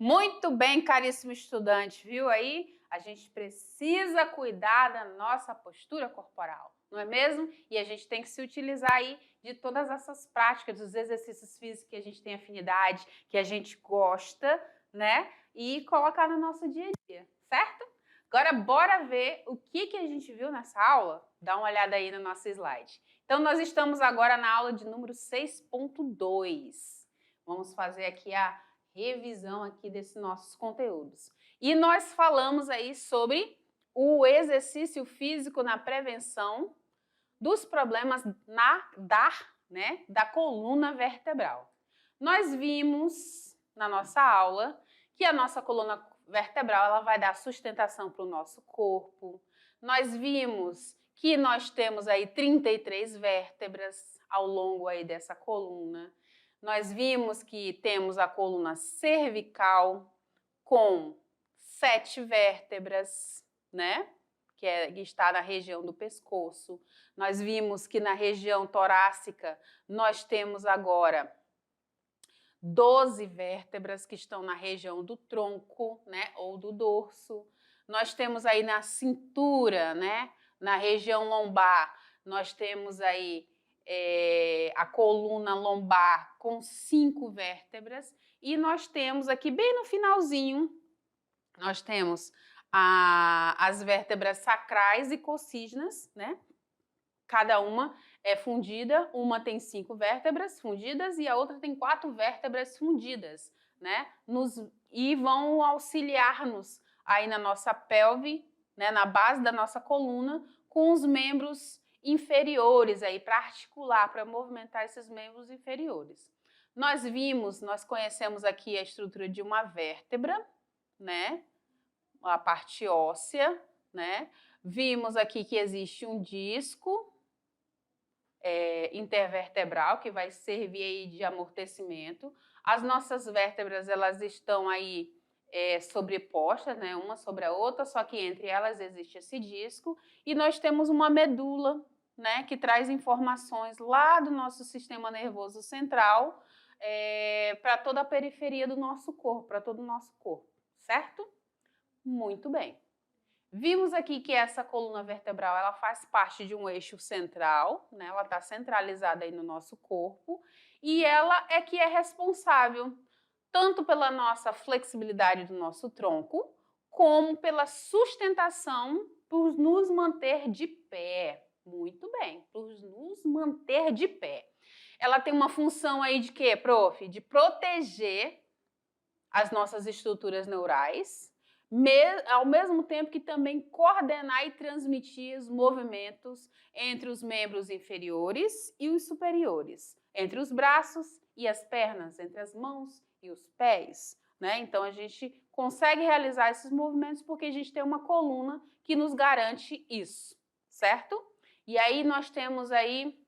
Muito bem, caríssimo estudante, viu aí? A gente precisa cuidar da nossa postura corporal, não é mesmo? E a gente tem que se utilizar aí de todas essas práticas, dos exercícios físicos que a gente tem afinidade, que a gente gosta, né? E colocar no nosso dia a dia, certo? Agora, bora ver o que a gente viu nessa aula? Dá uma olhada aí no nosso slide. Então, nós estamos agora na aula de número 6.2. Vamos fazer aqui a revisão aqui desses nossos conteúdos. E nós falamos aí sobre o exercício físico na prevenção dos problemas da coluna vertebral. Nós vimos na nossa aula que a nossa coluna vertebral ela vai dar sustentação para o nosso corpo. Nós vimos que nós temos aí 33 vértebras ao longo aí dessa coluna. Nós vimos que temos a coluna cervical com 7 vértebras, né? Que está na região do pescoço. Nós vimos que na região torácica nós temos agora 12 vértebras que estão na região do tronco, né? Ou do dorso. Nós temos aí na cintura, né? Na região lombar, nós temos aí a coluna lombar com 5 vértebras e nós temos aqui bem no finalzinho, nós temos as vértebras sacrais e coccígenas, né? Cada uma é fundida, uma tem 5 vértebras fundidas e a outra tem 4 vértebras fundidas, né? E vão auxiliar-nos aí na nossa pelve, né? Na base da nossa coluna, com os membros inferiores aí para articular, para movimentar esses membros inferiores. Nós conhecemos aqui a estrutura de uma vértebra, né? A parte óssea, né? Vimos aqui que existe um disco intervertebral que vai servir aí de amortecimento. As nossas vértebras elas estão aí sobrepostas, né, uma sobre a outra, só que entre elas existe esse disco e nós temos uma medula, né, que traz informações lá do nosso sistema nervoso central para toda a periferia do nosso corpo, para todo o nosso corpo, certo? Muito bem. Vimos aqui que essa coluna vertebral ela faz parte de um eixo central, né? Ela está centralizada aí no nosso corpo e ela é que é responsável tanto pela nossa flexibilidade do nosso tronco, como pela sustentação por nos manter de pé. Muito bem, por nos manter de pé. Ela tem uma função aí de quê, prof? De proteger as nossas estruturas neurais, ao mesmo tempo que também coordenar e transmitir os movimentos entre os membros inferiores e os superiores, entre os braços e as pernas, entre as mãos e os pés, né? Então a gente consegue realizar esses movimentos porque a gente tem uma coluna que nos garante isso, certo? E aí nós temos aí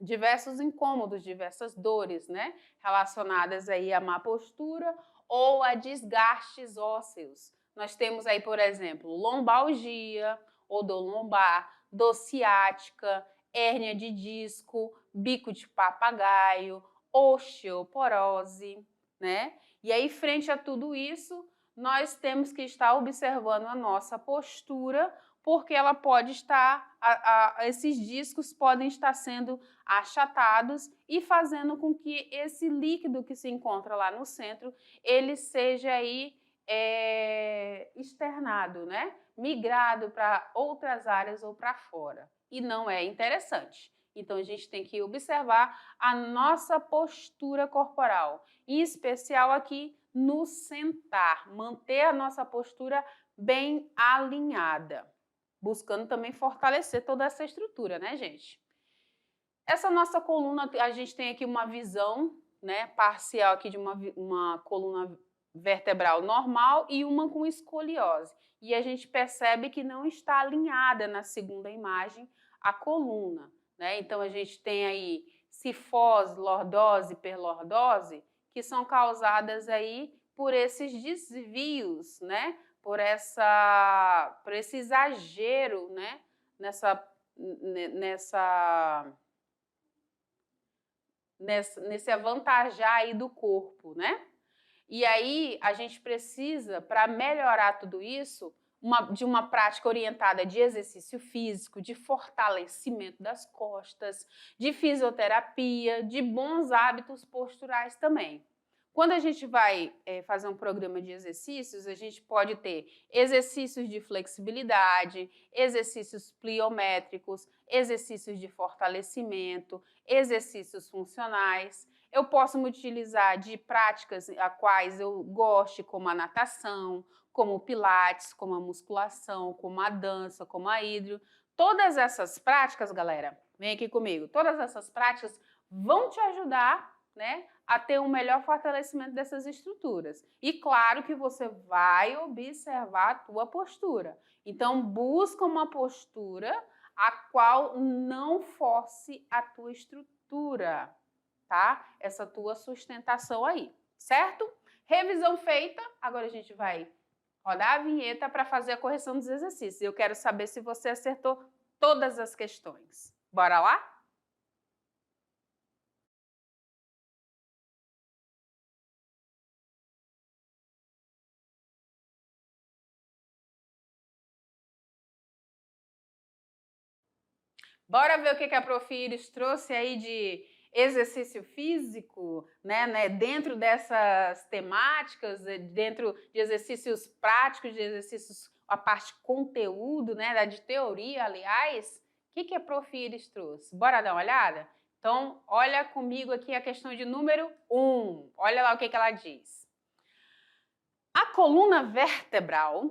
diversos incômodos, diversas dores, né? Relacionadas aí à má postura ou a desgastes ósseos. Nós temos aí, por exemplo, lombalgia, odolombar, dor ciática, hérnia de disco, bico de papagaio, osteoporose, né? E aí, frente a tudo isso, nós temos que estar observando a nossa postura, porque ela pode estar, esses discos podem estar sendo achatados e fazendo com que esse líquido que se encontra lá no centro, ele seja aí externado, né? Migrado para outras áreas ou para fora. E não é interessante. Então, a gente tem que observar a nossa postura corporal, em especial aqui no sentar, manter a nossa postura bem alinhada, buscando também fortalecer toda essa estrutura, né, gente? Essa nossa coluna, a gente tem aqui uma visão, né, parcial aqui de uma coluna vertebral normal e uma com escoliose. E a gente percebe que não está alinhada na segunda imagem a coluna, né? Então a gente tem aí cifose, lordose, hiperlordose, que são causadas aí por esses desvios, né? Por esse exagero, né? Nesse avantajar aí do corpo, né? E aí a gente precisa, para melhorar tudo isso, de uma prática orientada de exercício físico, de fortalecimento das costas, de fisioterapia, de bons hábitos posturais também. Quando a gente vai fazer um programa de exercícios, a gente pode ter exercícios de flexibilidade, exercícios pliométricos, exercícios de fortalecimento, exercícios funcionais. Eu posso me utilizar de práticas a quais eu goste, como a natação, como o pilates, como a musculação, como a dança, como a hidro. Todas essas práticas, galera, vem aqui comigo, todas essas práticas vão te ajudar, né, a ter um melhor fortalecimento dessas estruturas. E claro que você vai observar a tua postura. Então, busca uma postura a qual não force a tua estrutura, tá? Essa tua sustentação aí, certo? Revisão feita, agora a gente vai rodar a vinheta para fazer a correção dos exercícios. Eu quero saber se você acertou todas as questões. Bora lá? Bora ver o que a Prof. Iris trouxe aí de exercício físico, né, dentro dessas temáticas, dentro de exercícios práticos, de exercícios, a parte conteúdo, né, de teoria, aliás. O que a Prof. Iris trouxe? Bora dar uma olhada? Então, olha comigo aqui a questão de número 1. Olha lá o que ela diz. A coluna vertebral,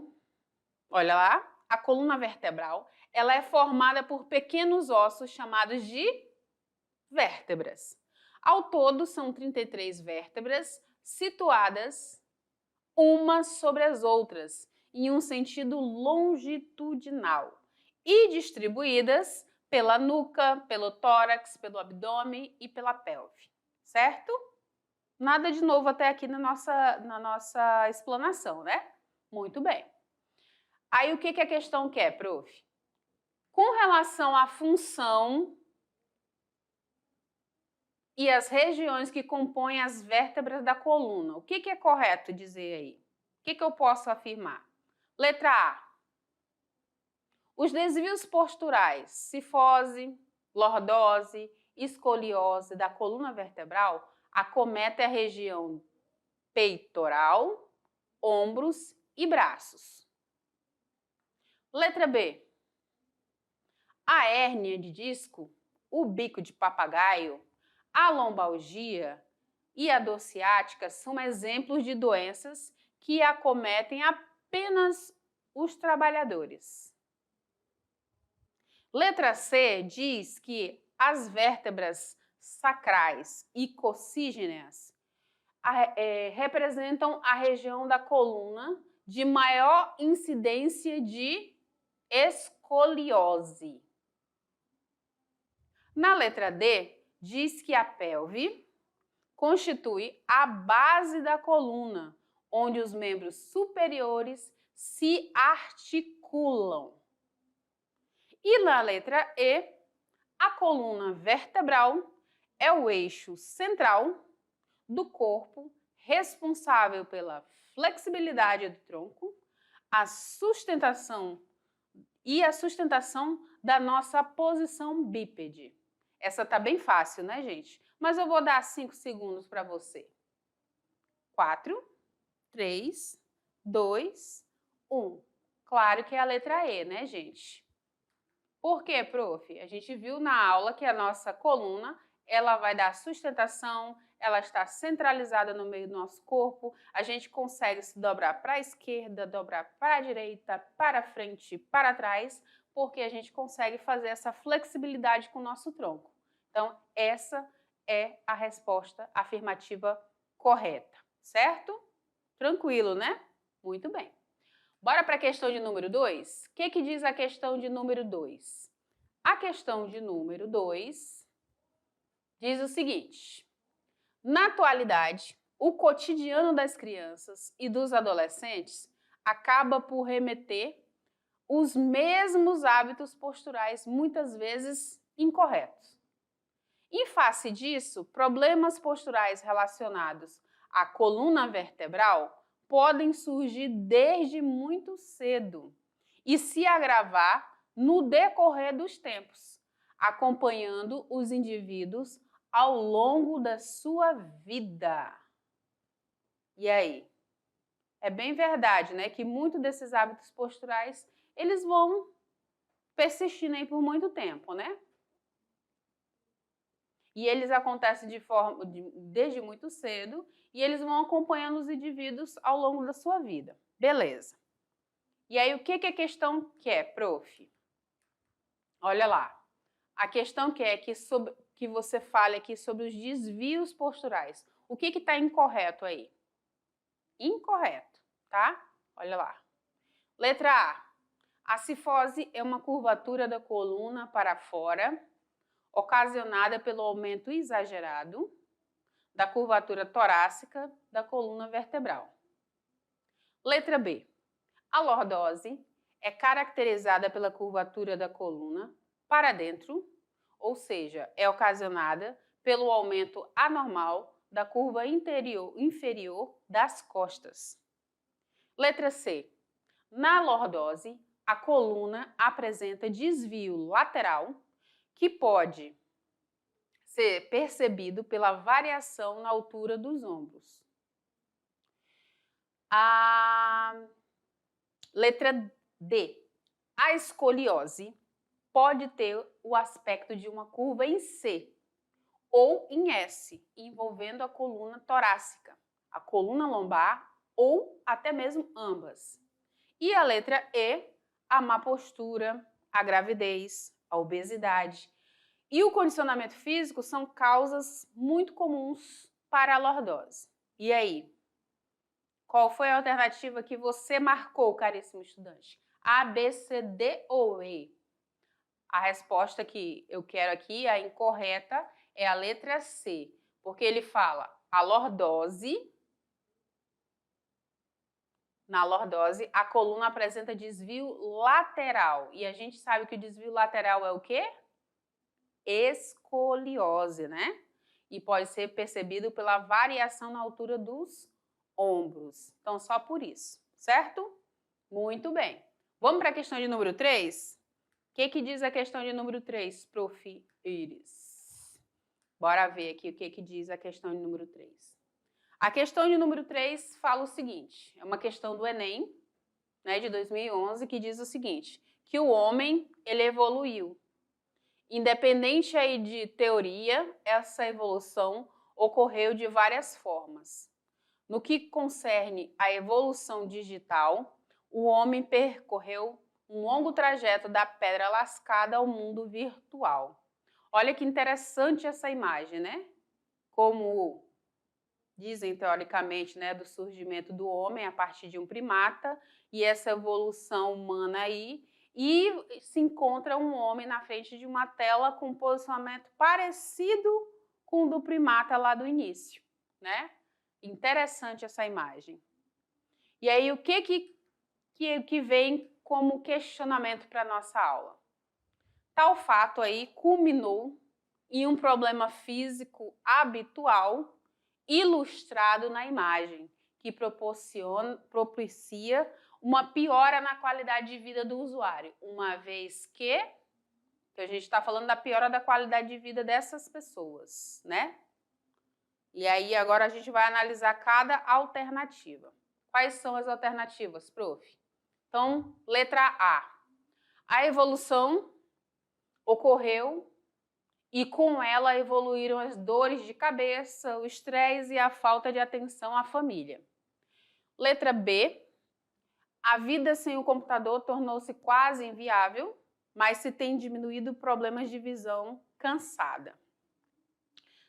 olha lá, a coluna vertebral, ela é formada por pequenos ossos chamados de vértebras. Ao todo, são 33 vértebras situadas umas sobre as outras, em um sentido longitudinal e distribuídas pela nuca, pelo tórax, pelo abdômen e pela pelve, certo? Nada de novo até aqui na nossa explanação, né? Muito bem. Aí o que a questão quer, prof? Com relação à função e as regiões que compõem as vértebras da coluna, o que é correto dizer aí? O que eu posso afirmar? Letra A. Os desvios posturais, cifose, lordose, escoliose da coluna vertebral acometem a região peitoral, ombros e braços. Letra B. A hérnia de disco, o bico de papagaio, a lombalgia e a dor ciática são exemplos de doenças que acometem apenas os trabalhadores. Letra C diz que as vértebras sacrais e coccígeas representam a região da coluna de maior incidência de escoliose. Na letra D, diz que a pelve constitui a base da coluna, onde os membros superiores se articulam. E na letra E, a coluna vertebral é o eixo central do corpo responsável pela flexibilidade do tronco, a sustentação da nossa posição bípede. Essa tá bem fácil, né, gente? Mas eu vou dar 5 segundos para você. 4, 3, 2, 1. Claro que é a letra E, né, gente? Por quê, prof? A gente viu na aula que a nossa coluna, ela vai dar sustentação, ela está centralizada no meio do nosso corpo, a gente consegue se dobrar para a esquerda, dobrar para a direita, para frente, para trás, porque a gente consegue fazer essa flexibilidade com o nosso tronco. Então, essa é a resposta afirmativa correta, certo? Tranquilo, né? Muito bem. Bora para a questão de número 2? O que diz a questão de número 2? A questão de número 2 diz o seguinte: na atualidade, o cotidiano das crianças e dos adolescentes acaba por remeter os mesmos hábitos posturais, muitas vezes incorretos. Em face disso, problemas posturais relacionados a coluna vertebral podem surgir desde muito cedo e se agravar no decorrer dos tempos, acompanhando os indivíduos ao longo da sua vida. E aí? É bem verdade, né, que muitos desses hábitos posturais, eles vão persistindo aí por muito tempo, né? E eles acontecem desde muito cedo e eles vão acompanhando os indivíduos ao longo da sua vida. Beleza. E aí, o que a questão quer, prof? Olha lá. A questão quer que você fale aqui sobre os desvios posturais. O que está incorreto aí? Incorreto, tá? Olha lá. Letra A. A cifose é uma curvatura da coluna para fora, ocasionada pelo aumento exagerado da curvatura torácica da coluna vertebral. Letra B. A lordose é caracterizada pela curvatura da coluna para dentro, ou seja, é ocasionada pelo aumento anormal da curva inferior das costas. Letra C. Na lordose, a coluna apresenta desvio lateral que pode ser percebido pela variação na altura dos ombros. A letra D. A escoliose pode ter o aspecto de uma curva em C ou em S, envolvendo a coluna torácica, a coluna lombar ou até mesmo ambas. E a letra E, a má postura, a gravidez, a obesidade e o condicionamento físico são causas muito comuns para a lordose. E aí? Qual foi a alternativa que você marcou, caríssimo estudante? A, B, C, D ou E? A resposta que eu quero aqui, a incorreta, é a letra C, porque ele fala a lordose. Na lordose, a coluna apresenta desvio lateral. E a gente sabe que o desvio lateral é o quê? Escoliose, né? E pode ser percebido pela variação na altura dos ombros. Então, só por isso, certo? Muito bem. Vamos para a questão de número 3? O que diz a questão de número 3, prof. Iris? Bora ver aqui o que diz a questão de número 3. A questão de número 3 fala o seguinte, é uma questão do Enem, né, de 2011, que diz o seguinte, que o homem, ele evoluiu. Independente aí de teoria, essa evolução ocorreu de várias formas. No que concerne à evolução digital, o homem percorreu um longo trajeto da pedra lascada ao mundo virtual. Olha que interessante essa imagem, né? Como dizem teoricamente, né, do surgimento do homem a partir de um primata e essa evolução humana aí, e se encontra um homem na frente de uma tela com um posicionamento parecido com o do primata lá do início, né? Interessante essa imagem. E aí, o que vem como questionamento para a nossa aula? Tal fato aí culminou em um problema físico habitual ilustrado na imagem, que propicia uma piora na qualidade de vida do usuário, uma vez que a gente está falando da piora da qualidade de vida dessas pessoas, né? E aí agora a gente vai analisar cada alternativa. Quais são as alternativas, prof? Então, letra A. A evolução ocorreu e com ela evoluíram as dores de cabeça, o estresse e a falta de atenção à família. Letra B. A vida sem o computador tornou-se quase inviável, mas se tem diminuído problemas de visão cansada.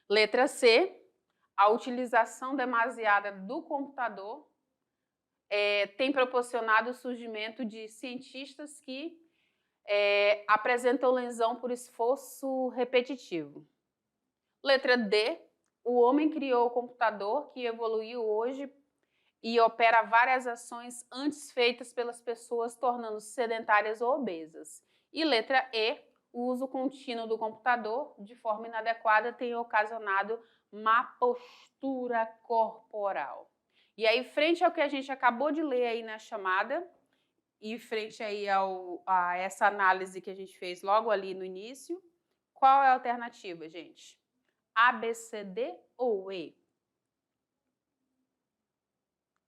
Letra C. A utilização demasiada do computador tem proporcionado o surgimento de cientistas que apresentam lesão por esforço repetitivo. Letra D. O homem criou o computador que evoluiu hoje e opera várias ações antes feitas pelas pessoas, tornando-se sedentárias ou obesas. E letra E. O uso contínuo do computador de forma inadequada tem ocasionado má postura corporal. E aí, frente ao que a gente acabou de ler aí na chamada, e frente aí a essa análise que a gente fez logo ali no início, qual é a alternativa, gente? A, B, C, D ou E?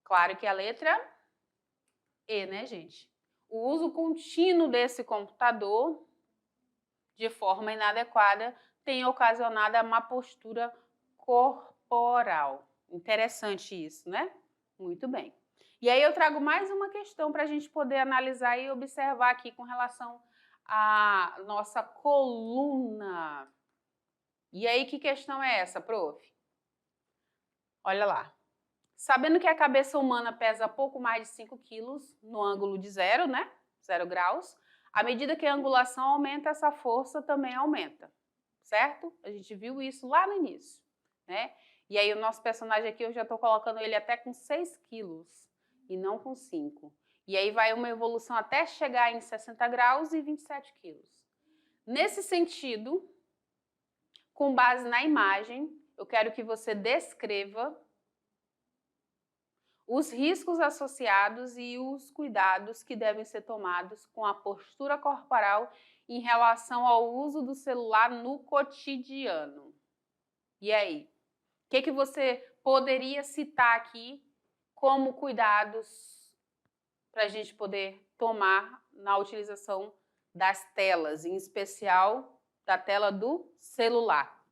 Claro que a letra E, né, gente? O uso contínuo desse computador de forma inadequada tem ocasionado a má postura corporal. Interessante isso, né? Muito bem. E aí eu trago mais uma questão para a gente poder analisar e observar aqui com relação à nossa coluna. E aí, que questão é essa, prof? Olha lá. Sabendo que a cabeça humana pesa pouco mais de 5 quilos no ângulo de 0, né? 0 graus, à medida que a angulação aumenta, essa força também aumenta, certo? A gente viu isso lá no início, né? E aí o nosso personagem aqui, eu já estou colocando ele até com 6 quilos e não com 5. E aí vai uma evolução até chegar em 60 graus e 27 quilos. Nesse sentido, com base na imagem, eu quero que você descreva os riscos associados e os cuidados que devem ser tomados com a postura corporal em relação ao uso do celular no cotidiano. E aí? O que você poderia citar aqui como cuidados para a gente poder tomar na utilização das telas, em especial da tela do celular?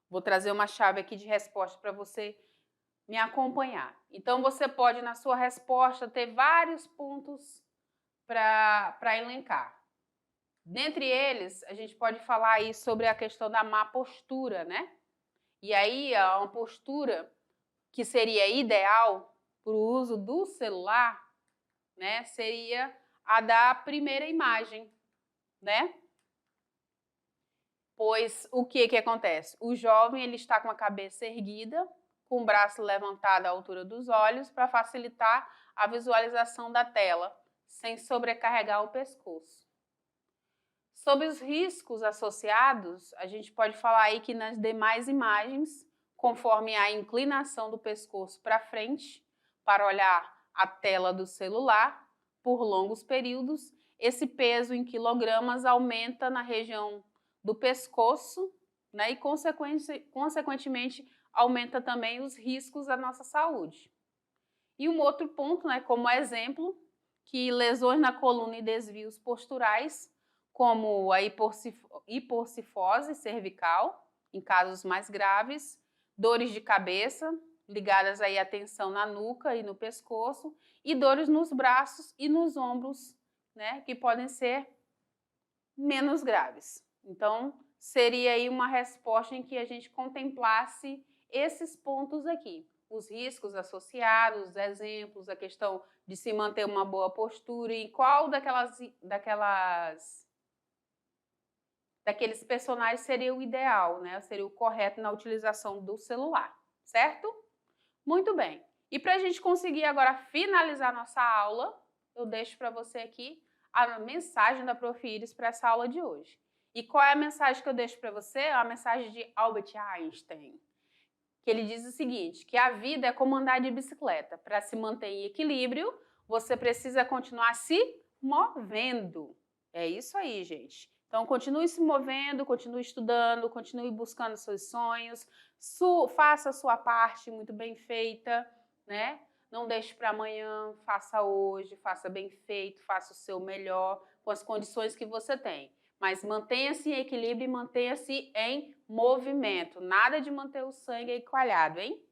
Vou trazer uma chave aqui de resposta para você me acompanhar. Então, você pode, na sua resposta, ter vários pontos para elencar. Dentre eles, a gente pode falar aí sobre a questão da má postura, né? E aí, uma postura que seria ideal para o uso do celular, né, seria a da primeira imagem, né? Pois o que acontece? O jovem ele está com a cabeça erguida, com o braço levantado à altura dos olhos para facilitar a visualização da tela, sem sobrecarregar o pescoço. Sobre os riscos associados, a gente pode falar aí que nas demais imagens, conforme a inclinação do pescoço para frente, para olhar a tela do celular, por longos períodos, esse peso em quilogramas aumenta na região do pescoço, né, e consequentemente aumenta também os riscos à nossa saúde. E um outro ponto, né, como exemplo, que lesões na coluna e desvios posturais, como a hiporcifose cervical, em casos mais graves, dores de cabeça, ligadas aí à tensão na nuca e no pescoço, e dores nos braços e nos ombros, né, que podem ser menos graves. Então, seria aí uma resposta em que a gente contemplasse esses pontos aqui. Os riscos associados, os exemplos, a questão de se manter uma boa postura e qual daqueles personagens seria o ideal, né? Seria o correto na utilização do celular, certo? Muito bem. E para a gente conseguir agora finalizar nossa aula, eu deixo para você aqui a mensagem da Prof. Iris para essa aula de hoje. E qual é a mensagem que eu deixo para você? É a mensagem de Albert Einstein, que ele diz o seguinte, que a vida é como andar de bicicleta. Para se manter em equilíbrio, você precisa continuar se movendo. É isso aí, gente. Então, continue se movendo, continue estudando, continue buscando seus sonhos, faça a sua parte muito bem feita, né? Não deixe para amanhã, faça hoje, faça bem feito, faça o seu melhor com as condições que você tem. Mas mantenha-se em equilíbrio e mantenha-se em movimento. Nada de manter o sangue aí coalhado, hein?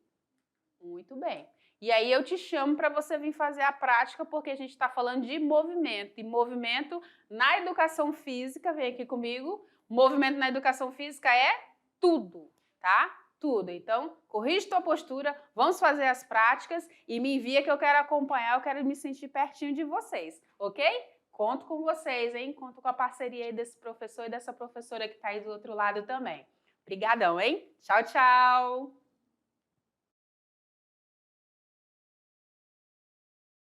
Muito bem. E aí eu te chamo para você vir fazer a prática, porque a gente está falando de movimento. E movimento na educação física, vem aqui comigo, movimento na educação física é tudo, tá? Tudo. Então, corrige tua postura, vamos fazer as práticas e me envia que eu quero acompanhar, eu quero me sentir pertinho de vocês, ok? Conto com vocês, hein? Conto com a parceria aí desse professor e dessa professora que está aí do outro lado também. Obrigadão, hein? Tchau, tchau!